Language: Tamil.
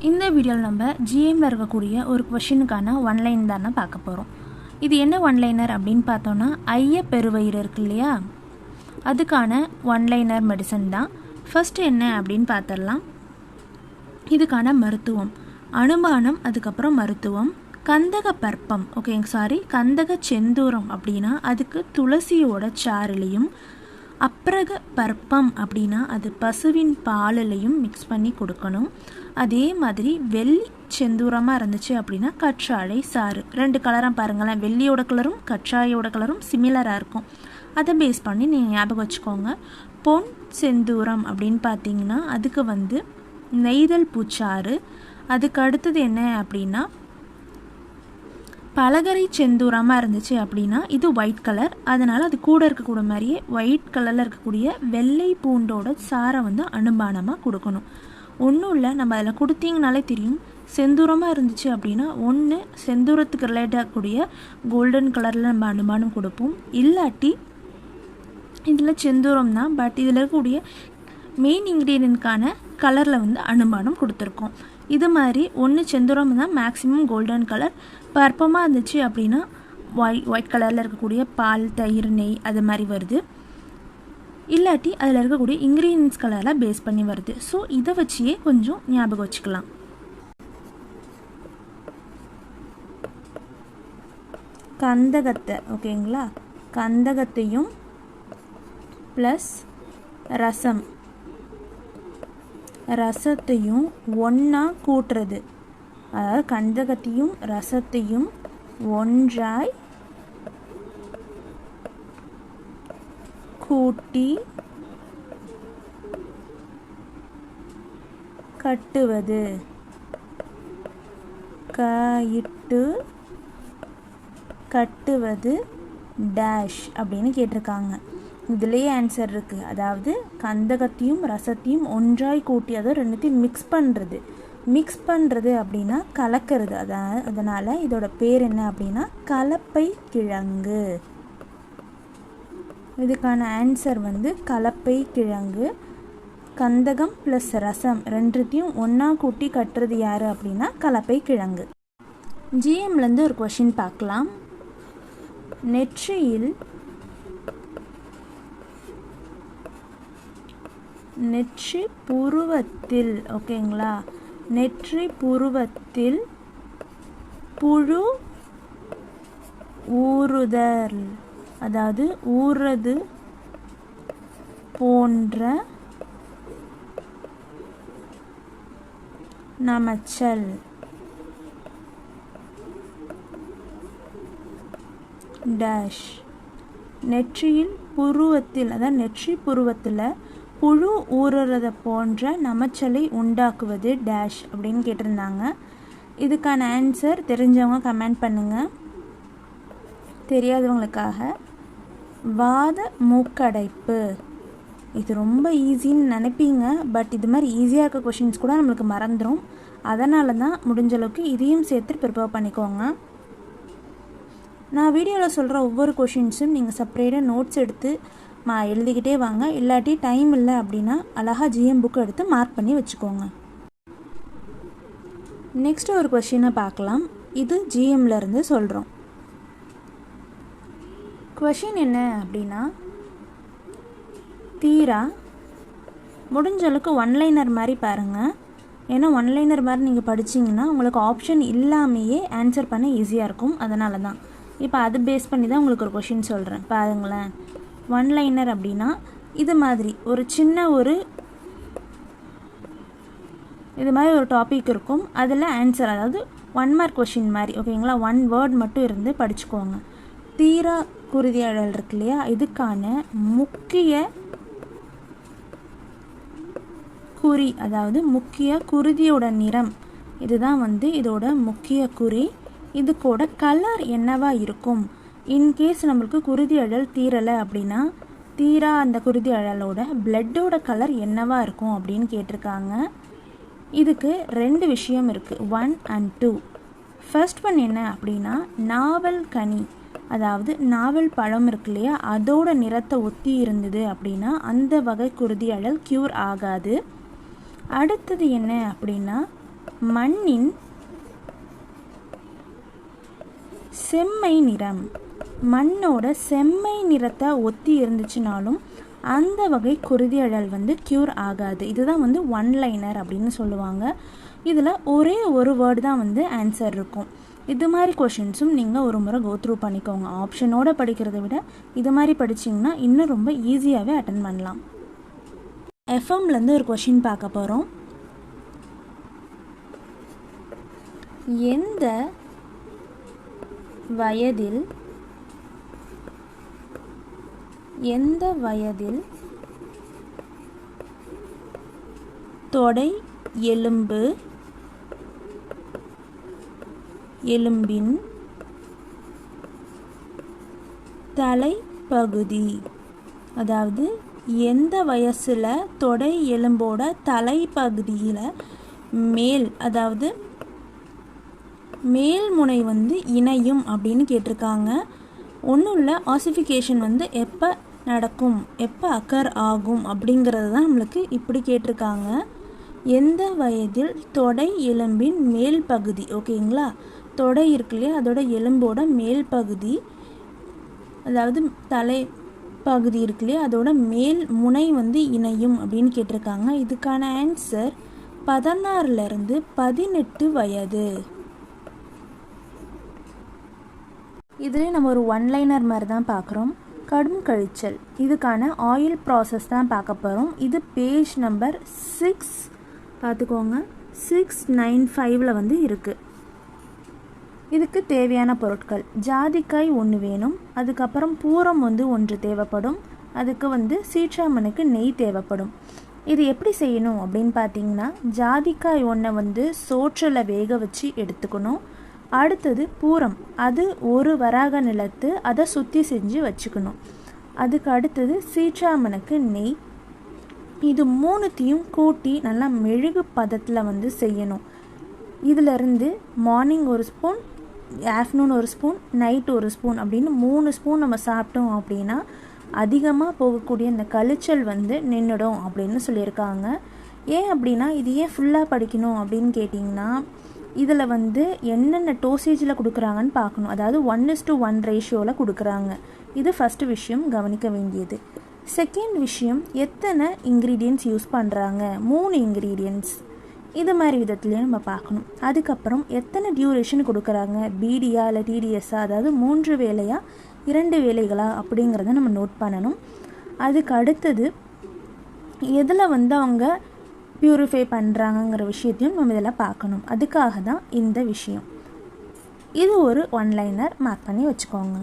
இந்த வீடியோவில் நம்ம ஜிஎம்மில் இருக்கக்கூடிய ஒரு கொஷினுக்கான ஒன்லைன் தானே பார்க்க போகிறோம். இது என்ன ஒன்லைனர் அப்படின்னு பார்த்தோன்னா, ஐய பெருவயிறு இருக்கு இல்லையா, அதுக்கான ஒன்லைனர் மெடிசன் தான். ஃபஸ்ட்டு என்ன அப்படின்னு பார்த்துடலாம். இதுக்கான மருத்துவம் அனுமானம், அதுக்கப்புறம் மருத்துவம். கந்தக பற்பம், கந்தக செந்தூரம் அப்படின்னா அதுக்கு துளசியோட சாறுலையும், அப்ரக பற்பம் அப்படின்னா அது பசுவின் பாலிலையும் மிக்ஸ் பண்ணி கொடுக்கணும். அதே மாதிரி வெள்ளி செந்தூரமாக இருந்துச்சு அப்படின்னா கற்றாழை சாறு. 2 கலராக பாருங்களேன், வெள்ளியோட கலரும் கற்றாழையோட கலரும் சிமிலராக இருக்கும். அதை பேஸ் பண்ணி நீங்கள் ஞாபகம் வச்சுக்கோங்க. பொன் செந்தூரம் அப்படின்னு பார்த்தீங்கன்னா அதுக்கு நெய்தல் பூச்சாறு. அதுக்கு அடுத்தது என்ன அப்படின்னா பலகரை செந்தூரமாக இருந்துச்சு அப்படின்னா இது ஒயிட் கலர், அதனால் அது கூட இருக்கக்கூடிய மாதிரியே ஒயிட் கலரில் இருக்கக்கூடிய வெள்ளை பூண்டோட சாரை அனுமானமாக கொடுக்கணும். ஒன்றும் இல்லை, நம்ம அதில் கொடுத்தீங்கனாலே தெரியும். செந்தூரமாக இருந்துச்சு அப்படின்னா ஒன்று செந்தூரத்துக்கு ரிலேட் ஆகக்கூடிய கோல்டன் கலரில் நம்ம அனுமானம் கொடுப்போம். இல்லாட்டி இதில் செந்தூரம் தான், பட் இதில் இருக்கக்கூடிய மெயின் இன்க்ரீடியன்ட்கான கலரில் அனுமானம் கொடுத்துருக்கோம். இது மாதிரி ஒன்று செந்தூரம் தான், மேக்ஸிமம் கோல்டன் கலர். பற்பமாக இருந்துச்சு அப்படின்னா ஒயிட் கலரில் இருக்கக்கூடிய பால், தயிர், நெய் அது மாதிரி வருது. இல்லாட்டி அதில் இருக்கக்கூடிய இன்க்ரீடியன்ஸ் கலரில் பேஸ் பண்ணி வருது. ஸோ இதை வச்சியே கொஞ்சம் ஞாபகம் வச்சுக்கலாம். கந்தகத்தை கந்தகத்தையும் ப்ளஸ் ரசத்தையும் ஒன்றா கூட்டுறது, அதாவது கந்தகத்தையும் ரசத்தையும் ஒன்றாய் கூட்டி கட்டுவது, கட்டுவது டேஷ் அப்படின்னு கேட்டிருக்காங்க. இதுலேயே ஆன்சர் இருக்குது. அதாவது கந்தகத்தையும் ரசத்தையும் ஒன்றாய் கூட்டி, அதை ரெண்டுத்தையும் மிக்ஸ் பண்ணுறது அப்படின்னா கலக்கிறது. அதனால் இதோட பேர் என்ன அப்படின்னா கலப்பை கிழங்கு. இதுக்கான ஆன்சர் கலப்பை கிழங்கு. கந்தகம் ப்ளஸ் ரசம் ரெண்டுத்தையும் ஒன்றா கூட்டி கட்டுறது யார் அப்படின்னா கலப்பை கிழங்கு. ஜிஎம்லேருந்து ஒரு கொஷின் பார்க்கலாம். நெற்றி புருவத்தில் நெற்றி புருவத்தில் புழு ஊறுதல், அதாவது ஊறுறது போன்ற நமைச்சல் டேஷ். நெற்றியில் புருவத்தில், அதாவது நெற்றி புருவத்தில் புழு ஊறுறதை போன்ற நமைச்சலை உண்டாக்குவது டேஷ் அப்படின்னு கேட்டிருந்தாங்க. இதுக்கான ஆன்சர் தெரிஞ்சவங்க கமெண்ட் பண்ணுங்கள். தெரியாதவங்களுக்காக வாத மூக்கடைப்பு. இது ரொம்ப ஈஸின்னு நினைப்பீங்க, பட் இது மாதிரி ஈஸியாக இருக்க கொஷின்ஸ் கூட நம்மளுக்கு மறந்துடும். அதனால தான் முடிஞ்ச அளவுக்கு இதையும் சேர்த்து ப்ரிப்பேர் பண்ணிக்கோங்க. நான் வீடியோவில் சொல்கிற ஒவ்வொரு கொஷின்ஸும் நீங்கள் செப்பரேட்டாக நோட்ஸ் எடுத்து எழுதிக்கிட்டே வாங்க. இல்லாட்டி டைம் இல்லை அப்படின்னா அழகாக ஜிஎம் புக் எடுத்து மார்க் பண்ணி வச்சுக்கோங்க. நெக்ஸ்ட் ஒரு கொஷினை பார்க்கலாம். இது ஜிஎம்லேருந்து சொல்கிறோம். கொஷின் என்ன அப்படின்னா, தீரா முடிஞ்ச அளவுக்கு ஒன்லைனர் மாதிரி பாருங்கள். ஏன்னா ஒன்லைனர் மாதிரி நீங்கள் படிச்சிங்கன்னா உங்களுக்கு ஆப்ஷன் இல்லாமையே ஆன்சர் பண்ண ஈஸியாக இருக்கும். அதனால தான் இப்போ அது பேஸ் பண்ணி தான் உங்களுக்கு ஒரு கொஷின் சொல்கிறேன். பாருங்களேன், ஒன்லைனர் அப்படின்னா இது மாதிரி ஒரு சின்ன இது மாதிரி ஒரு டாபிக் இருக்கும். அதில் ஆன்சர், அதாவது 1 மார்க் கொஷின் மாதிரி, 1 வேர்ட் மட்டும் இருந்து படிச்சுக்கோங்க. தீரா குருதியழல் இருக்கு இல்லையா, இதுக்கான முக்கிய குறி, அதாவது முக்கிய குருதியோட நிறம், இதுதான் இதோட முக்கிய குறி. இதுக்கோட கலர் என்னவா இருக்கும்? இன்கேஸ் நம்மளுக்கு குருதி அழல் தீரலை அப்படின்னா அந்த குருதி அழலோட பிளட்டோட கலர் என்னவா இருக்கும் அப்படின்னு கேட்டிருக்காங்க. இதுக்கு 2 விஷயம் இருக்குது, 1 and 2. ஃபர்ஸ்ட் ஒன் என்ன அப்படின்னா நாவல் கனி, அதாவது நாவல் பழம் இருக்கு இல்லையா, அதோட நிறத்தை ஒத்தி இருந்தது அப்படின்னா அந்த வகை குருதி அழல் க்யூர் ஆகாது. அடுத்தது என்ன அப்படின்னா மண்ணின் செம்மை நிறம், மண்ணோட செம்மை நிறத்தை ஒத்தி இருந்துச்சுனாலும் அந்த வகை குருதி அழல் க்யூர் ஆகாது. இதுதான் ஒன் லைனர் அப்படின்னு சொல்லுவாங்க. இதில் ஒரே ஒரு வேர்டு தான் ஆன்சர் இருக்கும். இது மாதிரி கொஷின்ஸும் நீங்கள் ஒரு முறை கோத்ரூ பண்ணிக்கோங்க. ஆப்ஷனோடு படிக்கிறத விட இது மாதிரி படிச்சிங்கன்னா இன்னும் ரொம்ப ஈஸியாகவே அட்டன் பண்ணலாம். எஃப்எம்லேருந்து ஒரு கொஷின் பார்க்க போகிறோம். எந்த வயதில் தொடை எலும்பின் தலைப்பகுதி, அதாவது எந்த வயசில் தொடை எலும்போட தலைப்பகுதியில் மேல், அதாவது மேல் முனை இணையும் அப்படின்னு கேட்டிருக்காங்க. ஒன்றும் இல்லை, ஆசிஃபிகேஷன் எப்போ நடக்கும், எப்போ அக்கர் ஆகும் அப்படிங்கிறது தான் நம்மளுக்கு இப்படி கேட்டிருக்காங்க. எந்த வயதில் தொடை எலும்பின் மேல் பகுதி, ஓகேங்களா, தொடை இருக்கு இல்லையா, அதோட எலும்போட மேல் பகுதி, அதாவது தலை பகுதி இருக்கு இல்லையா, அதோட மேல் முனை இணையும் அப்படின்னு கேட்டிருக்காங்க. இதுக்கான ஆன்சர் 16 to 18 வயது. இதில் நம்ம ஒரு ஒன் லைனர் மாதிரி தான் பார்க்குறோம். கடும் கழிச்சல், இதுக்கான ஆயில் ப்ராசஸ் தான் பார்க்க போகிறோம். இது பேஜ் நம்பர் 6 பார்த்துக்கோங்க, 695 இருக்குது. இதுக்கு தேவையான பொருட்கள் ஜாதிக்காய் 1 வேணும், அதுக்கப்புறம் பூரம் 1 தேவைப்படும், அதுக்கு சீற்றாமனுக்கு நெய் தேவைப்படும். இது எப்படி செய்யணும் அப்படின்னு பார்த்தீங்கன்னா ஜாதிக்காய் 1 சோற்றில் வேக வச்சு எடுத்துக்கணும். அடுத்தது பூரம், அது ஒரு வராக நிலத்து, அதை சுற்றி செஞ்சு வச்சுக்கணும். அதுக்கு அடுத்தது சீற்றாமனுக்கு நெய். இது 3த்தையும் கூட்டி நல்லா மெழுகு பதத்தில் செய்யணும். இதிலிருந்து morning 1 spoon, afternoon 1 spoon, night 1 spoon அப்படின்னு 3 ஸ்பூன் நம்ம சாப்பிட்டோம் அப்படின்னா அதிகமாக போகக்கூடிய இந்த கழிச்சல் நின்றுடும் அப்படின்னு சொல்லியிருக்காங்க. ஏன் அப்படின்னா இது ஏன் ஃபுல்லாக படிக்கணும் அப்படின்னு கேட்டிங்கன்னா இதில் என்னென்ன டோசேஜில் கொடுக்குறாங்கன்னு பார்க்கணும். அதாவது 1:1 ரேஷியோவில் கொடுக்குறாங்க. இது ஃபஸ்ட்டு விஷயம் கவனிக்க வேண்டியது. செகண்ட் விஷயம், எத்தனை இன்க்ரீடியன்ட்ஸ் யூஸ் பண்ணுறாங்க, 3 இன்க்ரீடியன்ட்ஸ், இது மாதிரி விதத்துலேயும் நம்ம பார்க்கணும். அதுக்கப்புறம் எத்தனை டியூரேஷன் கொடுக்குறாங்க, பிடியா இல்லை டிடிஎஸ்ஸா, அதாவது 3 வேளையா 2 வேளைகளா அப்படிங்கிறத நம்ம நோட் பண்ணணும். அதுக்கு அடுத்தது எதில் அவங்க பியூரிஃபை பண்ணுறாங்கங்கிற விஷயத்தையும் நம்ம இதில் பார்க்கணும். அதுக்காக தான் இந்த விஷயம். இது ஒரு ஒன் லைனர் மார்க் பண்ணி வச்சுக்கோங்க.